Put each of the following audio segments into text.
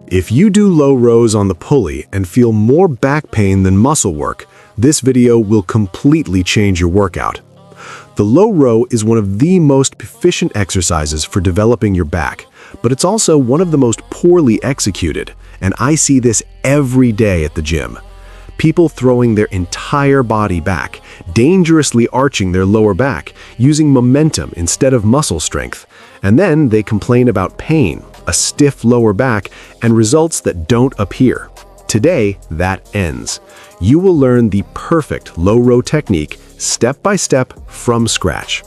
If you do low rows on the pulley and feel more back pain than muscle work, this video will completely change your workout. The low row is one of the most efficient exercises for developing your back, but it's also one of the most poorly executed, and I see this every day at the gym. People throwing their entire body back, dangerously arching their lower back, using momentum instead of muscle strength, and then they complain about pain, a stiff lower back, and results that don't appear. Today, that ends. You will learn the perfect low row technique step by step from scratch.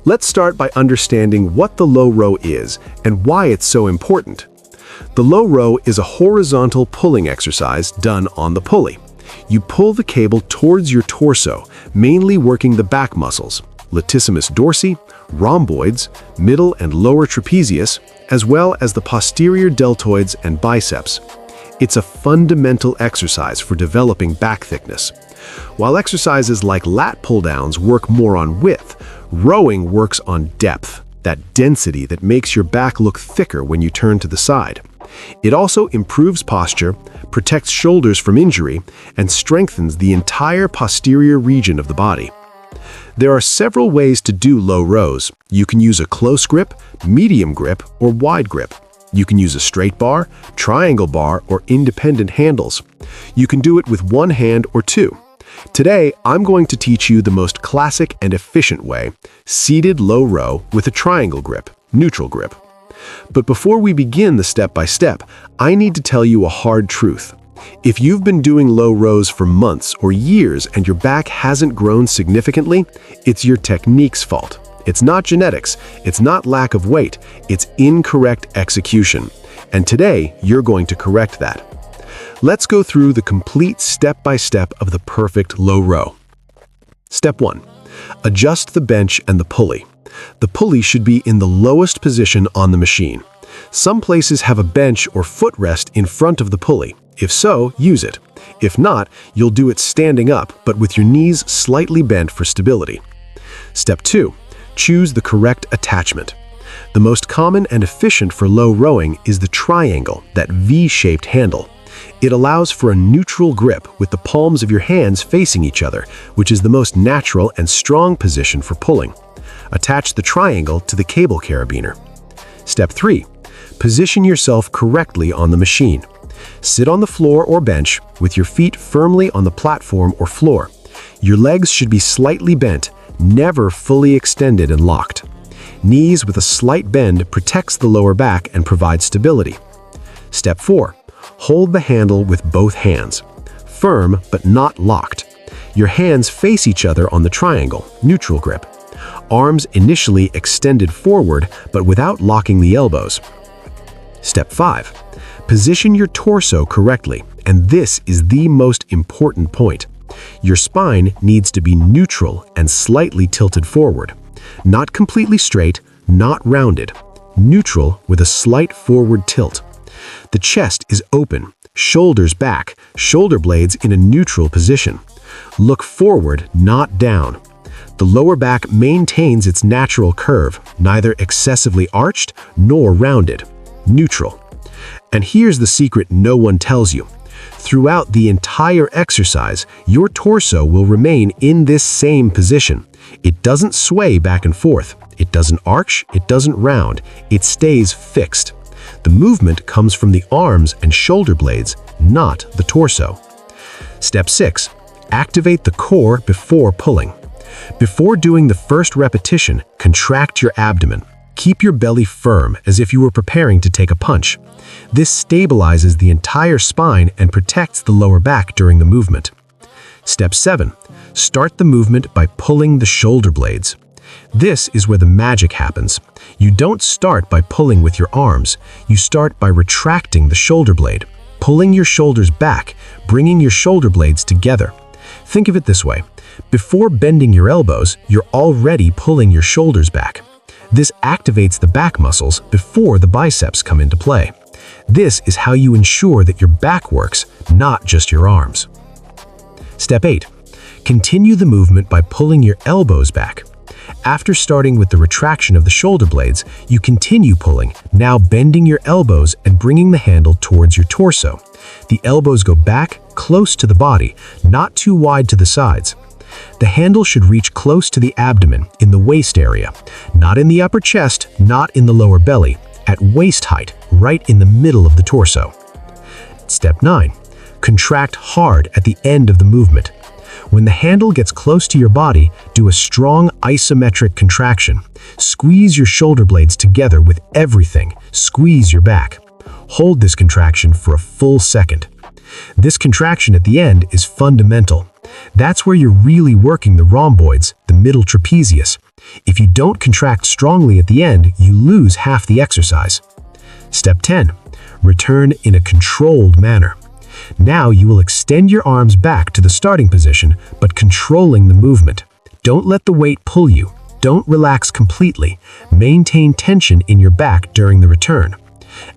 Let's start by understanding what the low row is and why it's so important. The low row is a horizontal pulling exercise done on the pulley. You pull the cable towards your torso, mainly working the back muscles, latissimus dorsi, rhomboids, middle and lower trapezius, as well as the posterior deltoids and biceps. It's a fundamental exercise for developing back thickness. While exercises like lat pull-downs work more on width, rowing works on depth, that density that makes your back look thicker when you turn to the side. It also improves posture, protects shoulders from injury, and strengthens the entire posterior region of the body. There are several ways to do low rows. You can use a close grip, medium grip, or wide grip. You can use a straight bar, triangle bar, or independent handles. You can do it with one hand or two. Today, I'm going to teach you the most classic and efficient way, seated low row with a triangle grip, neutral grip. But before we begin the step-by-step, I need to tell you a hard truth. If you've been doing low rows for months or years and your back hasn't grown significantly, it's your technique's fault. It's not genetics, it's not lack of weight, it's incorrect execution. And today, you're going to correct that. Let's go through the complete step-by-step of the perfect low row. Step 1. Adjust the bench and the pulley. The pulley should be in the lowest position on the machine. Some places have a bench or footrest in front of the pulley. If so, use it. If not, you'll do it standing up, but with your knees slightly bent for stability. Step 2. Choose the correct attachment. The most common and efficient for low rowing is the triangle, that V-shaped handle. It allows for a neutral grip with the palms of your hands facing each other, which is the most natural and strong position for pulling. Attach the triangle to the cable carabiner. Step 3. Position yourself correctly on the machine. Sit on the floor or bench with your feet firmly on the platform or floor. Your legs should be slightly bent, never fully extended and locked. Knees with a slight bend protects the lower back and provides stability. Step 4. Hold the handle with both hands. Firm but not locked. Your hands face each other on the triangle, neutral grip. Arms initially extended forward but without locking the elbows. Step 5. Position your torso correctly, and this is the most important point. Your spine needs to be neutral and slightly tilted forward. Not completely straight, not rounded. Neutral with a slight forward tilt. The chest is open, shoulders back, shoulder blades in a neutral position. Look forward, not down. The lower back maintains its natural curve, neither excessively arched nor rounded. Neutral. And here's the secret no one tells you. Throughout the entire exercise, your torso will remain in this same position. It doesn't sway back and forth. It doesn't arch, it doesn't round. It stays fixed. The movement comes from the arms and shoulder blades, not the torso. Step 6. Activate the core before pulling. Before doing the first repetition, contract your abdomen. Keep your belly firm as if you were preparing to take a punch. This stabilizes the entire spine and protects the lower back during the movement. Step 7. Start the movement by pulling the shoulder blades. This is where the magic happens. You don't start by pulling with your arms. You start by retracting the shoulder blade, pulling your shoulders back, bringing your shoulder blades together. Think of it this way. Before bending your elbows, you're already pulling your shoulders back. This activates the back muscles before the biceps come into play. This is how you ensure that your back works, not just your arms. Step 8. Continue the movement by pulling your elbows back. After starting with the retraction of the shoulder blades, you continue pulling, now bending your elbows and bringing the handle towards your torso. The elbows go back, close to the body, not too wide to the sides. The handle should reach close to the abdomen, in the waist area, not in the upper chest, not in the lower belly, at waist height, right in the middle of the torso. Step 9. Contract hard at the end of the movement. When the handle gets close to your body, do a strong isometric contraction. Squeeze your shoulder blades together with everything. Squeeze your back. Hold this contraction for a full second. This contraction at the end is fundamental. That's where you're really working the rhomboids, the middle trapezius. If you don't contract strongly at the end, you lose half the exercise. Step 10. Return in a controlled manner. Now you will extend your arms back to the starting position, but controlling the movement. Don't let the weight pull you. Don't relax completely. Maintain tension in your back during the return.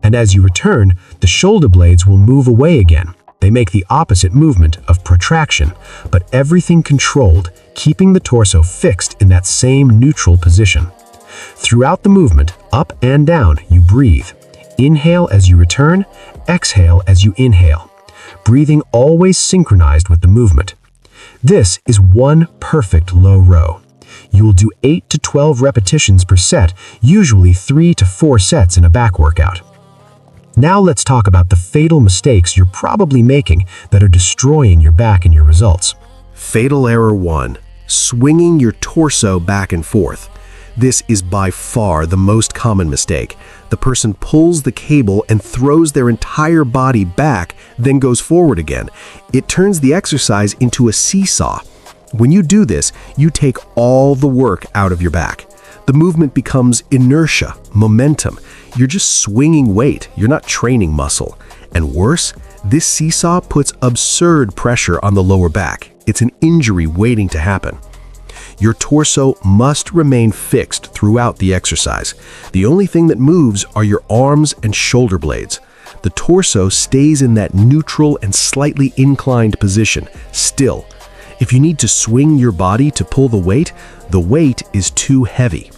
And as you return, the shoulder blades will move away again. They make the opposite movement of protraction, but everything controlled, keeping the torso fixed in that same neutral position. Throughout the movement, up and down, you breathe. Inhale as you return, exhale as you inhale. Breathing always synchronized with the movement. This is one perfect low row. You will do 8 to 12 repetitions per set, usually 3 to 4 sets in a back workout. Now let's talk about the fatal mistakes you're probably making that are destroying your back and your results. Fatal error 1. Swinging your torso back and forth. This is by far the most common mistake. The person pulls the cable and throws their entire body back, then goes forward again. It turns the exercise into a seesaw. When you do this, you take all the work out of your back. The movement becomes inertia, momentum. You're just swinging weight, you're not training muscle. And worse, this seesaw puts absurd pressure on the lower back. It's an injury waiting to happen. Your torso must remain fixed throughout the exercise. The only thing that moves are your arms and shoulder blades. The torso stays in that neutral and slightly inclined position, still. If you need to swing your body to pull the weight is too heavy.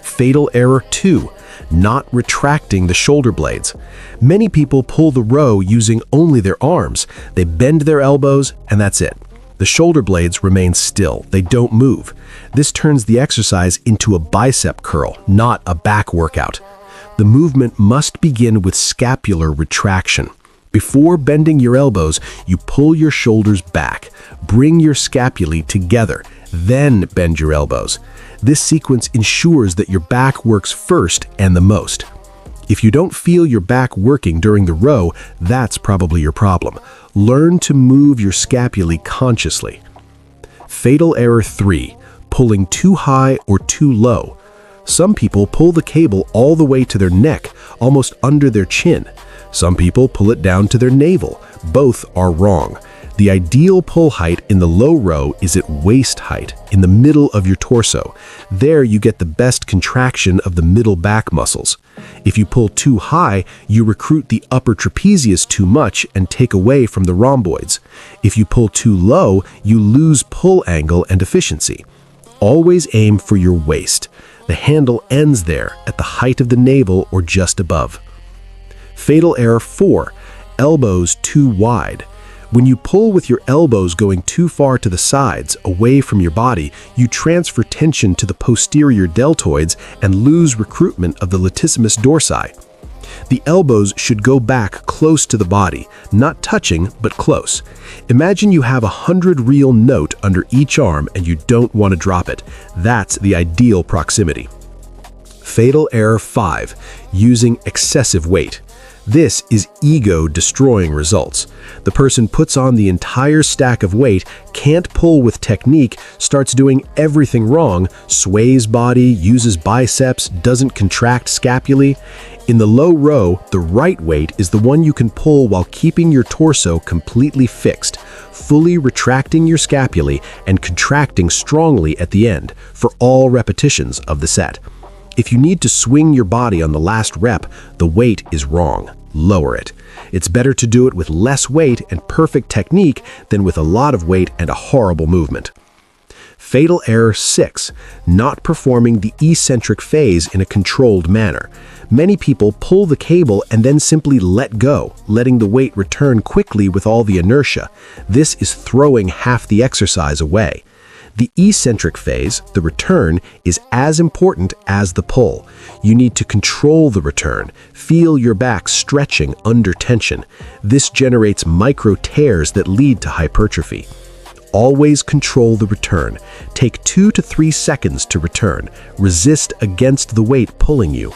Fatal error 2. Not retracting the shoulder blades. Many people pull the row using only their arms. They bend their elbows, and that's it. The shoulder blades remain still. They don't move. This turns the exercise into a bicep curl, not a back workout. The movement must begin with scapular retraction. Before bending your elbows, you pull your shoulders back. Bring your scapulae together, then bend your elbows. This sequence ensures that your back works first and the most. If you don't feel your back working during the row, that's probably your problem. Learn to move your scapulae consciously. Fatal error 3. Pulling too high or too low. Some people pull the cable all the way to their neck, almost under their chin. Some people pull it down to their navel. Both are wrong. The ideal pull height in the low row is at waist height, in the middle of your torso. There you get the best contraction of the middle back muscles. If you pull too high, you recruit the upper trapezius too much and take away from the rhomboids. If you pull too low, you lose pull angle and efficiency. Always aim for your waist. The handle ends there, at the height of the navel or just above. Fatal error 4. Elbows too wide. When you pull with your elbows going too far to the sides, away from your body, you transfer tension to the posterior deltoids and lose recruitment of the latissimus dorsi. The elbows should go back close to the body, not touching, but close. Imagine you have a 100-reel note under each arm and you don't want to drop it. That's the ideal proximity. Fatal error 5. Using excessive weight. This is ego-destroying results. The person puts on the entire stack of weight, can't pull with technique, starts doing everything wrong, sways body, uses biceps, doesn't contract scapulae. In the low row, the right weight is the one you can pull while keeping your torso completely fixed, fully retracting your scapulae and contracting strongly at the end for all repetitions of the set. If you need to swing your body on the last rep, the weight is wrong. Lower it. It's better to do it with less weight and perfect technique than with a lot of weight and a horrible movement. Fatal error 6, not performing the eccentric phase in a controlled manner. Many people pull the cable and then simply let go, letting the weight return quickly with all the inertia. This is throwing half the exercise away. The eccentric phase, the return, is as important as the pull. You need to control the return, feel your back stretching under tension. This generates micro tears that lead to hypertrophy. Always control the return. Take 2 to 3 seconds to return. Resist against the weight pulling you.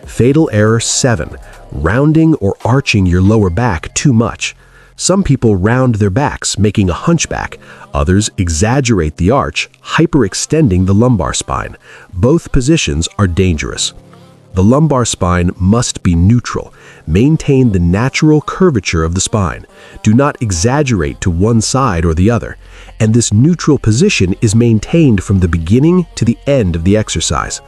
Fatal error 7, rounding or arching your lower back too much. Some people round their backs, making a hunchback. Others exaggerate the arch, hyperextending the lumbar spine. Both positions are dangerous. The lumbar spine must be neutral. Maintain the natural curvature of the spine. Do not exaggerate to one side or the other. And this neutral position is maintained from the beginning to the end of the exercise.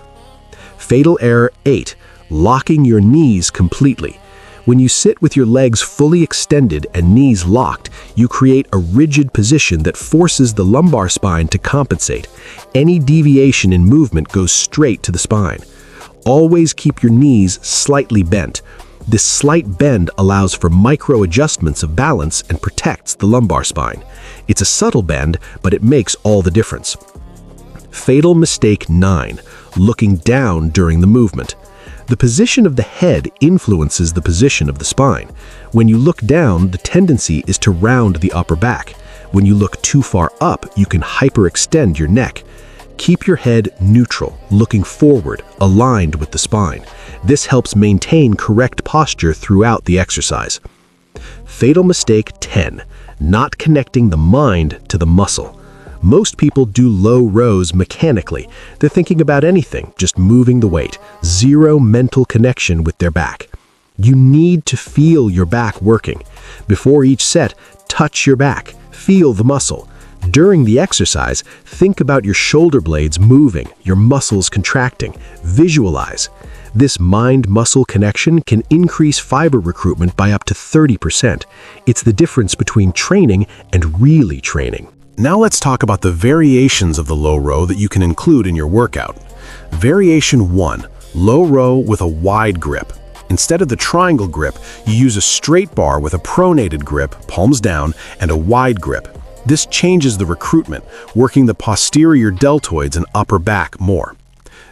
Fatal error 8, locking your knees completely. When you sit with your legs fully extended and knees locked, you create a rigid position that forces the lumbar spine to compensate. Any deviation in movement goes straight to the spine. Always keep your knees slightly bent. This slight bend allows for micro adjustments of balance and protects the lumbar spine. It's a subtle bend, but it makes all the difference. Fatal mistake 9, looking down during the movement. The position of the head influences the position of the spine. When you look down, the tendency is to round the upper back. When you look too far up, you can hyperextend your neck. Keep your head neutral, looking forward, aligned with the spine. This helps maintain correct posture throughout the exercise. Fatal mistake 10, not connecting the mind to the muscle. Most people do low rows mechanically. They're thinking about anything, just moving the weight. Zero mental connection with their back. You need to feel your back working. Before each set, touch your back. Feel the muscle. During the exercise, think about your shoulder blades moving, your muscles contracting. Visualize. This mind-muscle connection can increase fiber recruitment by up to 30%. It's the difference between training and really training. Now let's talk about the variations of the low row that you can include in your workout. Variation 1, low row with a wide grip. Instead of the triangle grip, you use a straight bar with a pronated grip, palms down, and a wide grip. This changes the recruitment, working the posterior deltoids and upper back more.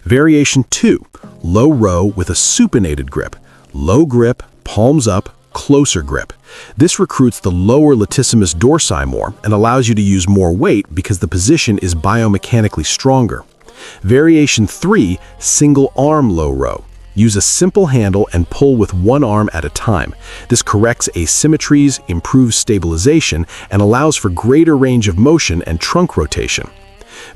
Variation 2, low row with a supinated grip. Low grip, palms up, closer grip. This recruits the lower latissimus dorsi more and allows you to use more weight because the position is biomechanically stronger. Variation 3, single arm low row. Use a simple handle and pull with one arm at a time. This corrects asymmetries, improves stabilization, and allows for greater range of motion and trunk rotation.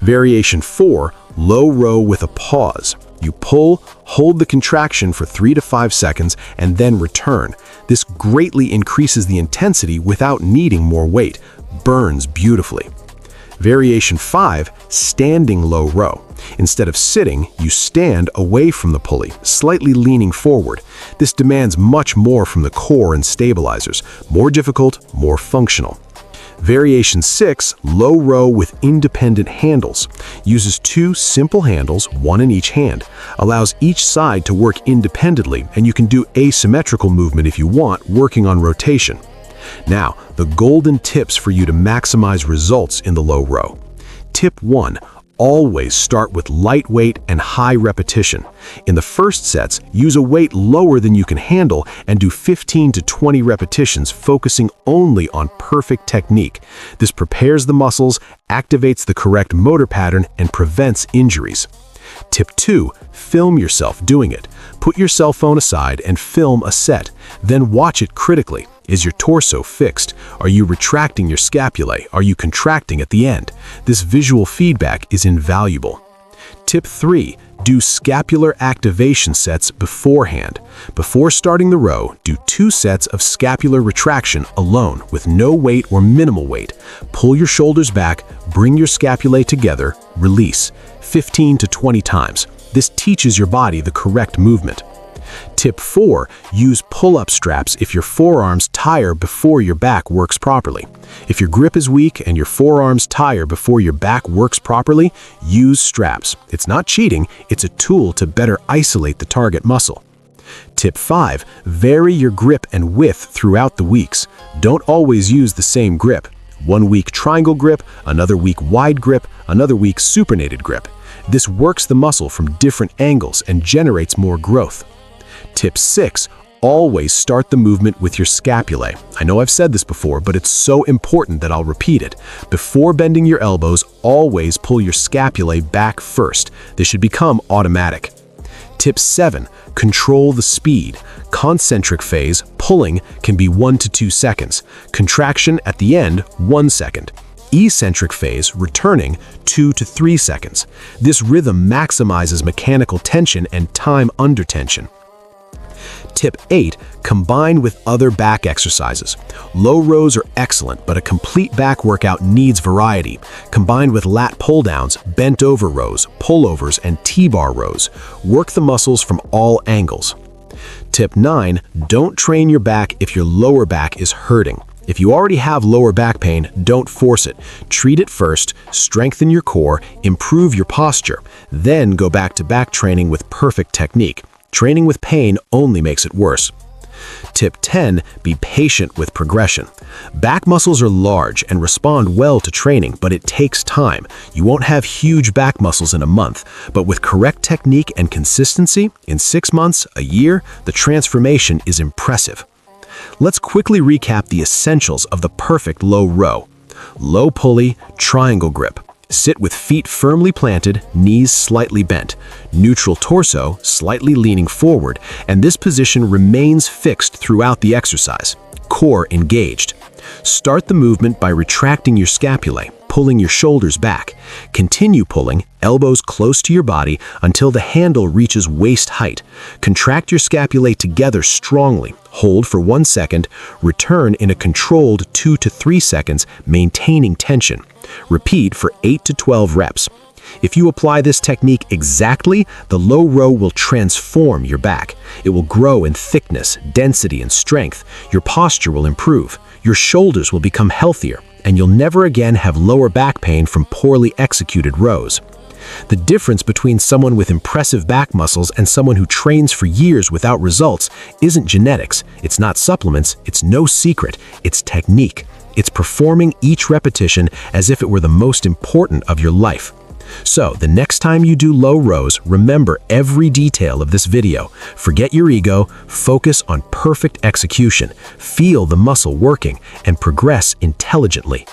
Variation 4, low row with a pause. You pull, hold the contraction for 3 to 5 seconds, and then return. This greatly increases the intensity without needing more weight. Burns beautifully. Variation 5, standing low row. Instead of sitting, you stand away from the pulley, slightly leaning forward. This demands much more from the core and stabilizers. More difficult, more functional. Variation 6, low row with independent handles. Uses 2 simple handles, one in each hand. Allows each side to work independently, and you can do asymmetrical movement if you want, working on rotation. Now, the golden tips for you to maximize results in the low row. Tip 1. Always start with lightweight and high repetition. In the first sets, use a weight lower than you can handle and do 15 to 20 repetitions, focusing only on perfect technique. This prepares the muscles, activates the correct motor pattern, and prevents injuries. Tip 2. Film yourself doing it. Put your cell phone aside and film a set. Then watch it critically. Is your torso fixed? Are you retracting your scapulae? Are you contracting at the end? This visual feedback is invaluable. Tip 3. Do scapular activation sets beforehand. Before starting the row, do 2 sets of scapular retraction alone with no weight or minimal weight. Pull your shoulders back, bring your scapulae together, release. 15 to 20 times. This teaches your body the correct movement. Tip 4, use pull-up straps if your forearms tire before your back works properly. If your grip is weak and your forearms tire before your back works properly, use straps. It's not cheating, it's a tool to better isolate the target muscle. Tip 5, vary your grip and width throughout the weeks. Don't always use the same grip. One week triangle grip, another week wide grip, another week supinated grip. This works the muscle from different angles and generates more growth. Tip 6, always start the movement with your scapulae. I know I've said this before, but it's so important that I'll repeat it. Before bending your elbows, always pull your scapulae back first. This should become automatic. Tip 7, control the speed. Concentric phase, pulling, can be 1 to 2 seconds. Contraction at the end, 1 second. Eccentric phase, returning, 2 to 3 seconds. This rhythm maximizes mechanical tension and time under tension. Tip 8, combine with other back exercises. Low rows are excellent, but a complete back workout needs variety. Combine with lat pull-downs, bent over rows, pullovers, and T-bar rows. Work the muscles from all angles. Tip 9, don't train your back if your lower back is hurting. If you already have lower back pain, don't force it. Treat it first, strengthen your core, improve your posture, then go back to back training with perfect technique. Training with pain only makes it worse. Tip 10, be patient with progression. Back muscles are large and respond well to training, but it takes time. You won't have huge back muscles in a month, but with correct technique and consistency, in 6 months, a year, the transformation is impressive. Let's quickly recap the essentials of the perfect low row. Low pulley, triangle grip. Sit with feet firmly planted, knees slightly bent. Neutral torso, slightly leaning forward, and this position remains fixed throughout the exercise. Core engaged. Start the movement by retracting your scapulae, pulling your shoulders back. Continue pulling, elbows close to your body until the handle reaches waist height. Contract your scapulae together strongly. Hold for 1 second. Return in a controlled 2 to 3 seconds, maintaining tension. Repeat for 8 to 12 reps. If you apply this technique exactly, the low row will transform your back. It will grow in thickness, density, and strength. Your posture will improve. Your shoulders will become healthier, and you'll never again have lower back pain from poorly executed rows. The difference between someone with impressive back muscles and someone who trains for years without results isn't genetics, it's not supplements, it's no secret, it's technique. It's performing each repetition as if it were the most important of your life. So, the next time you do low rows, remember every detail of this video. Forget your ego, focus on perfect execution, feel the muscle working, and progress intelligently.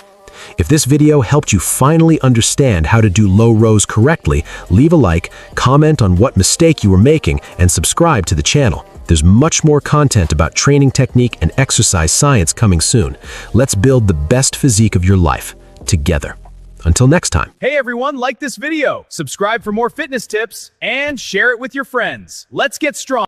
If this video helped you finally understand how to do low rows correctly, leave a like, comment on what mistake you were making, and subscribe to the channel. There's much more content about training technique and exercise science coming soon. Let's build the best physique of your life, together. Until next time. Hey everyone, like this video, subscribe for more fitness tips, and share it with your friends. Let's get strong.